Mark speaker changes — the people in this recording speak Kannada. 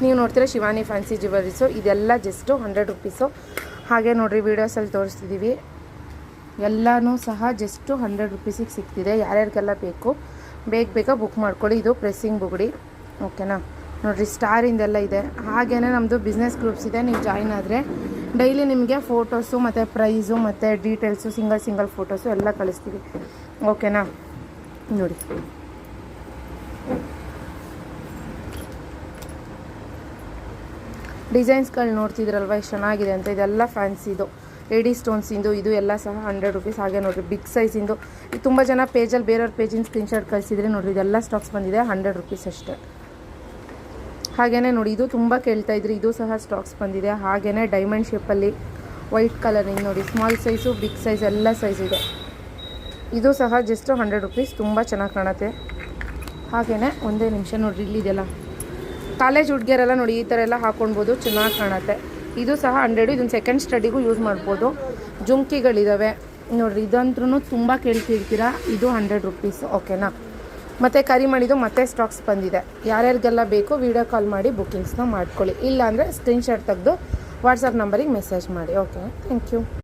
Speaker 1: ನೀವು ನೋಡ್ತೀರಾ ಶಿವಾನಿ ಫ್ಯಾನ್ಸಿ ಜ್ಯುವೆಲ್ಲರೀಸು. ಇದೆಲ್ಲ ಜಸ್ಟು 100 ರುಪೀಸು. ಹಾಗೆ ನೋಡಿರಿ ವೀಡಿಯೋಸಲ್ಲಿ ತೋರಿಸ್ತಿದ್ದೀವಿ, ಎಲ್ಲನೂ ಸಹ ಜಸ್ಟು 100 ರುಪೀಸಿಗೆ ಸಿಗ್ತಿದೆ. ಯಾರ್ಯಾರಿಗೆಲ್ಲ ಬೇಕು ಬೇಗ ಬುಕ್ ಮಾಡ್ಕೊಳ್ಳಿ. ಇದು ಪ್ರೆಸ್ಸಿಂಗ್ ಬುಗುಡಿ, ಓಕೆನಾ. ನೋಡಿರಿ ಸ್ಟಾರಿಂದೆಲ್ಲ ಇದೆ. ಹಾಗೆಯೇ ನಮ್ಮದು ಬಿಸ್ನೆಸ್ ಗ್ರೂಪ್ಸ್ ಇದೆ, ನೀವು ಜಾಯಿನ್ ಆದರೆ ಡೈಲಿ ನಿಮಗೆ ಫೋಟೋಸು ಮತ್ತು ಪ್ರೈಸು ಮತ್ತು ಡೀಟೇಲ್ಸು ಸಿಂಗಲ್ ಫೋಟೋಸು ಎಲ್ಲ ಕಳಿಸ್ತೀವಿ, ಓಕೆನಾ. ನೋಡಿ ಡಿಸೈನ್ಸ್ಗಳು ನೋಡ್ತಿದ್ರಲ್ವ ಎಷ್ಟು ಚೆನ್ನಾಗಿದೆ ಅಂತ. ಇದೆಲ್ಲ ಫ್ಯಾನ್ಸಿದು ಲೇಡಿ ಸ್ಟೋನ್ಸಿಂದು, ಇದು ಎಲ್ಲ ಸಹ 100 ರುಪೀಸ್. ಹಾಗೆ ನೋಡಿರಿ ಬಿಗ್ ಸೈಜಿಂದು, ತುಂಬ ಜನ ಪೇಜಲ್ಲಿ ಬೇರೆಯವ್ರ ಪೇಜಿನ ಸ್ಕ್ರೀನ್ಶಾಟ್ ಕಳಿಸಿದ್ರೆ ನೋಡಿರಿ ಇದೆಲ್ಲ ಸ್ಟಾಕ್ಸ್ ಬಂದಿದೆ 100 ರುಪೀಸ್ ಅಷ್ಟೇ. ಹಾಗೆಯೇ ನೋಡಿ ಇದು ತುಂಬ ಕೇಳ್ತಾಯಿದ್ರಿ, ಇದು ಸಹ ಸ್ಟಾಕ್ಸ್ ಬಂದಿದೆ. ಹಾಗೆಯೇ ಡೈಮಂಡ್ ಶೇಪಲ್ಲಿ ವೈಟ್ ಕಲರಿಂಗ್ ನೋಡಿ, ಸ್ಮಾಲ್ ಸೈಜು ಬಿಗ್ ಸೈಜ್ ಎಲ್ಲ ಸೈಜ್ ಇದೆ. ಇದು ಸಹ ಜಸ್ಟ್ 100 ರುಪೀಸ್, ತುಂಬ ಚೆನ್ನಾಗಿ ಕಾಣುತ್ತೆ. ಹಾಗೆಯೇ ಒಂದೇ ನಿಮಿಷ ನೋಡಿರಿ, ಇಲ್ಲಿದೆಲ್ಲ ಕಾಲೇಜ್ ಹುಡುಗಿಯರೆಲ್ಲ ನೋಡಿ ಈ ಥರ ಎಲ್ಲ ಹಾಕ್ಕೊಳ್ಬೋದು, ಚೆನ್ನಾಗಿ ಕಾಣುತ್ತೆ. ಇದು ಸಹ 100, ಇದನ್ನು ಸೆಕೆಂಡ್ ಸ್ಟಡಿಗೂ ಯೂಸ್ ಮಾಡ್ಬೋದು. ಜುಮ್ಕಿಗಳಿದ್ದಾವೆ ನೋಡಿರಿ, ಇದಂದ್ರೂ ತುಂಬ ಕೇಳ್ತಿರ್ತೀರ. ಇದು 100 ರುಪೀಸ್, ಓಕೆನಾ. ಮತ್ತು ಕರಿಮಣಿದು ಮತ್ತೆ ಸ್ಟಾಕ್ಸ್ ಬಂದಿದೆ. ಯಾರ್ಯಾರಿಗೆಲ್ಲ ಬೇಕು ವೀಡಿಯೋ ಕಾಲ್ ಮಾಡಿ ಬುಕ್ಕಿಂಗ್ಸ್ನ ಮಾಡ್ಕೊಳ್ಳಿ. ಇಲ್ಲಾಂದರೆ ಸ್ಕ್ರೀನ್ಶಾಟ್ ತೆಗೆದು ವಾಟ್ಸಪ್ ನಂಬರಿಗೆ ಮೆಸೇಜ್ ಮಾಡಿ, ಓಕೆ. Thank you.